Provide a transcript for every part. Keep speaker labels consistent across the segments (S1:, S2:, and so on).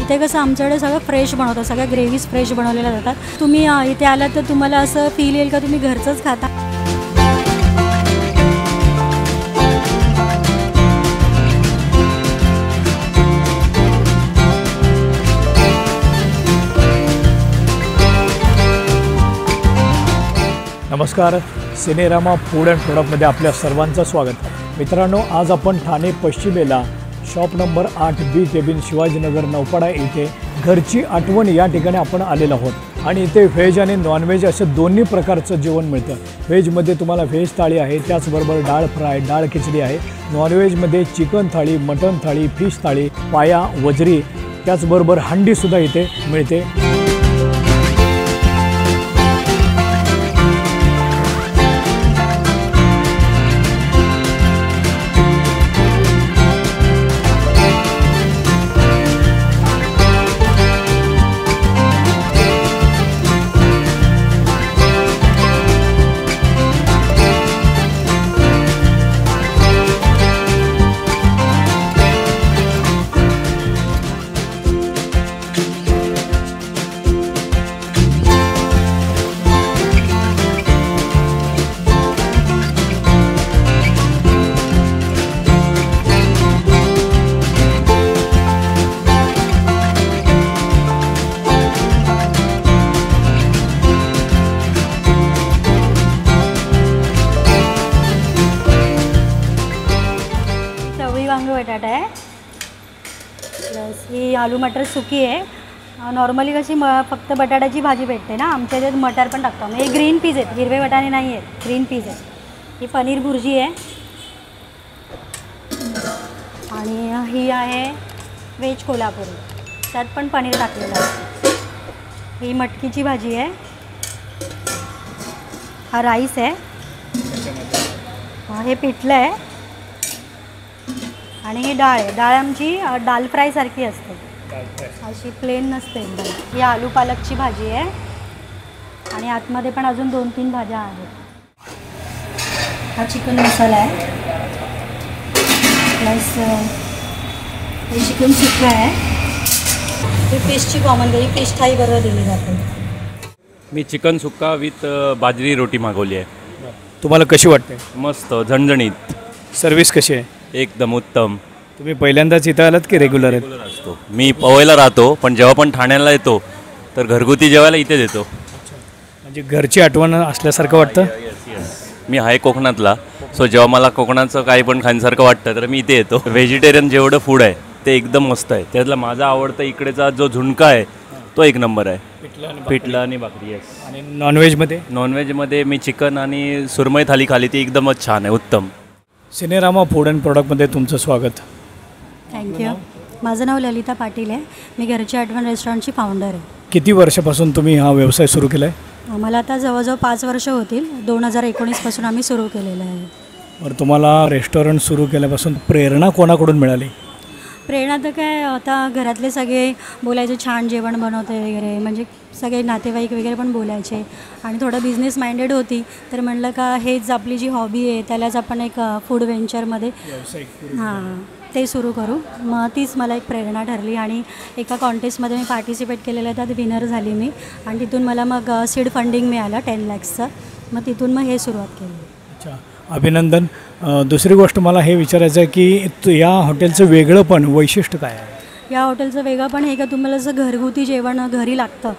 S1: इथे कसं आमच्याकडे सगळं फ्रेश बनवतात, सगळ्या ग्रेव्हीज फ्रेश बनवलेल्या जातात। तुम्ही इथे आलात तर तुम्हाला असं फील येईल का तुम्ही घरचंच खाता।
S2: नमस्कार, सिनेरामा फूड अँड प्रोडक्टमध्ये आपल्या सर्वांचं स्वागत। मित्रांनो, आज आपण ठाणे पश्चिमेला shop number 8B cabin Shivajinagar Naupada येथे घरची आठवण या ठिकाणी आपण आलेलो आहोत आणि इथे व्हेज आणि नॉनव्हेज असे दोन्ही प्रकारचं जेवण मिळतं। व्हेजमध्ये तुम्हाला व्हेज थाळी आहे, त्याचबरोबर डाळ फ्राय, डाळ खिचडी आहे। नॉनव्हेजमध्ये चिकन थाळी, मटन थाळी, फिश थाळी, पाया, वजरी, त्याचबरोबर हंडीसुद्धा इथे मिळते।
S1: वांगी बटाटा आहे, प्लस ही आलू मटर सुकी आहे। नॉर्मली कशी फक्त बटाट्याची भाजी भेटते ना, आमच्या इथे मटर पण टाकतो। हे ग्रीन पीज आहेत, हिरवे बटाणे नाही आहेत, ग्रीन पीज आहेत। ही पनीर भुर्जी आहे आणि ही आहे व्हेज कोल्हापुरी, त्यात पण पनीर टाकलेलं आहे। ही मटकीची भाजी आहे, हा राईस आहे, हे पिठलं आहे आणि ही डाळ आहे। डाळ आमची दाल फ्राय सारखी असते, अशी प्लेन नसते एकदम। ही आलू पालकची भाजी आहे आणि आतमध्ये पण अजून 2-3 भाज्या आहेत। हा चिकन मसाला आहे, प्लस हे चिकन सुक्का आहे। ही फिशची कॉमन ही फिश थाळी बरोबर दिली जाते।
S3: मी चिकन सुक्का विथ बाजरी रोटी मागवली आहे।
S2: तुम्हाला कशी वाटते?
S3: मस्त, झणझणीत।
S2: सर्व्हिस कशी आहे?
S3: एकदम उत्तम।
S2: तुम्ही पहिल्यांदाच इथं आलात की रेग्युलर आहेत?
S3: रेग्युलर असतो मी, पवईला राहतो, पण जेव्हा पण ठाण्याला येतो तर घरगुती जेवायला इथेच येतो।
S2: म्हणजे घरची आठवण असल्यासारखं वाटतं?
S3: मी आहे कोकणातला, सो जेव्हा मला कोकणाचं काही पण खाण्यासारखं वाटतं तर मी इथे येतो। व्हेजिटेरियन जेवढं फूड आहे ते एकदम मस्त आहे। त्यातला माझा आवडता इकडेचा जो झुणका आहे तो एक नंबर आहे, पिठलं आणि भाकरी आहे।
S2: आणि नॉनव्हेजमध्ये?
S3: नॉनव्हेजमध्ये मी चिकन आणि सुरमई थाली खाली, ती एकदमच छान आहे, उत्तम।
S2: सिनेरामा फूड अँड प्रोडक्टमध्ये तुमचं स्वागत।
S1: थँक्यू। माझं नाव ललिता पाटील आहे, मी घरची आठवण रेस्टॉरंटची फाउंडर आहे।
S2: किती वर्षापासून तुम्ही हा व्यवसाय सुरू केला आहे?
S1: मला आता जवळजवळ 5 वर्ष होतील, 2019 पासून आम्ही सुरू केलेलं आहे।
S2: बरं, तुम्हाला रेस्टॉरंट सुरू केल्यापासून प्रेरणा कोणाकडून मिळाली?
S1: प्रेरणा तर काय, आता घरातले सगळे बोलायचे छान जेवण बनवते वगैरे, म्हणजे सगळे नातेवाईक वगैरे पण बोलायचे आणि थोडं बिझनेस माइंडेड होती, तर म्हणलं का हेच आपली जी हॉबी आहे त्यालाच आपण एक फूड व्हेंचरमध्ये ते सुरू करू। मग तीच मला एक प्रेरणा ठरली आणि एका कॉन्टेस्टमध्ये मी पार्टिसिपेट केलेलं, त्यात विनर झाली मी आणि तिथून मला मग सीड फंडिंग मिळालं 10 लाखचं। मग तिथून मग हे सुरुवात केली।
S2: अच्छा, अभिनंदन। दुसरी गोष्ट मला हे विचारायचं आहे की या हॉटेलचं वेगळं पण वैशिष्ट्य काय आहे?
S1: या हॉटेलचं वेगळं पण हे का, तुम्हाला जसं घरगुती जेवण घरी लागतं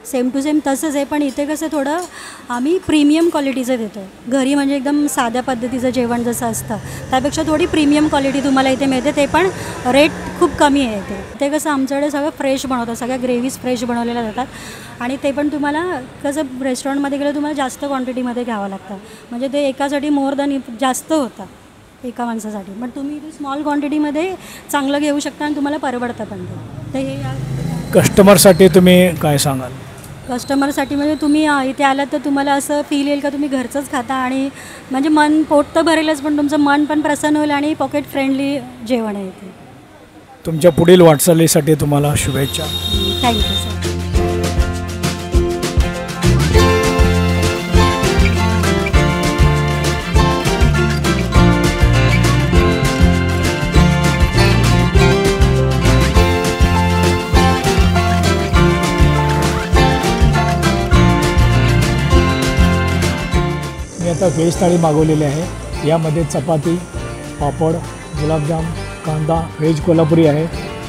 S1: सेम टू सेम तसंच आहे, पण इथे कसं थोडं आम्ही प्रीमियम क्वालिटीचं देतो। घरी म्हणजे एकदम साध्या पद्धतीचं जेवण जसं असतं त्यापेक्षा थोडी प्रीमियम क्वालिटी तुम्हाला इथे मिळते, ते पण रेट खूप कमी आहे इथे। ते कसं आमच्याकडे सगळं फ्रेश बनवतात, सगळ्या ग्रेव्हीज फ्रेश बनवलेल्या जातात आणि ते पण तुम्हाला कसं रेस्टॉरंटमध्ये गेलं तुम्हाला जास्त क्वांटिटीमध्ये घ्यावं लागतं, म्हणजे ते एकासाठी मोर दॅन जास्त होतं एका माणसासाठी, पण तुम्ही इथे स्मॉल क्वांटिटीमध्ये चांगलं घेऊ शकता आणि तुम्हाला परवडतं पण ते। हे
S2: कस्टमरसाठी तुम्ही काय सांगाल?
S1: कस्टमरसाठी म्हणजे तुम्ही इथे आलात तर तुम्हाला असं फील येईल का तुम्ही घरचंच खाता आणि म्हणजे मन पोट तर भरेलच, पण तुमचं मन पण प्रसन्न होईल आणि पॉकेट फ्रेंडली जेवण आहे इथे।
S2: तुमच्या पुढील वाटचालीसाठी तुम्हाला शुभेच्छा।
S1: Thank you sir.
S2: आता व्हेज थाळी मागवलेली आहे. यामध्ये चपाती, पापड, गुलाबजाम, कांदा, व्हेज कोल्हापुरी आहे,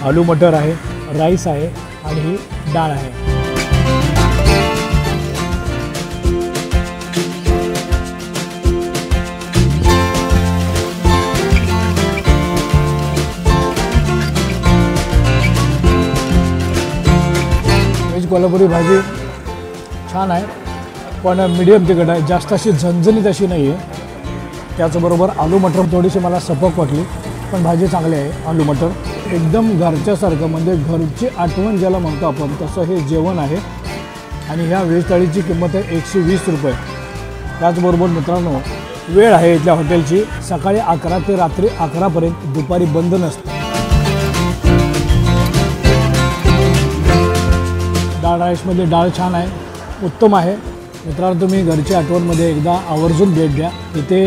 S2: आलू मटर आहे, राईस आहे आणि ही डाळ आहे. व्हेज कोल्हापुरी भाजी छान आहे, पण मीडियम तिखट आहे, जास्त अशी झणझणीत अशी नाही आहे. त्याचबरोबर आलू मटर थोडीशी मला सपक वाटली, पण भाजी चांगली आहे. आलू मटर एकदम घरच्यासारखं, म्हणजे घरची आठवण ज्याला म्हणतो आपण तसं हे जेवण आहे. आणि ह्या व्हेज थाळीची किंमत आहे 120 रुपये. त्याचबरोबर मित्रांनो, वेळ आहे इथल्या हॉटेलची सकाळी 11 ते रात्री 11पर्यंत, दुपारी बंद नसतं. डाळ राईसमध्ये डाळ छान आहे, उत्तम आहे. मित्रांनो, तुम्ही घरची आठवणमध्ये एकदा आवर्जून भेट द्या. इथे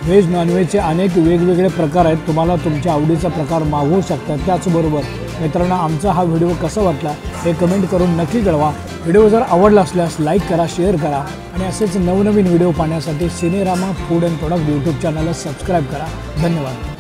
S2: व्हेज नॉनव्हेजचे अनेक वेगवेगळे प्रकार आहेत, तुम्हाला तुमच्या आवडीचा प्रकार मागवू शकता. त्याचबरोबर मित्रांनो, आमचा हा व्हिडिओ कसा वाटला हे कमेंट करून नक्की कळवा. व्हिडिओ जर आवडला असल्यास लाईक करा, शेअर करा आणि असेच नवनवीन व्हिडिओ पाहण्यासाठी सिनेरामा फूड अँड प्रॉडक्ट यूट्यूब चॅनलला सबस्क्राईब करा. धन्यवाद.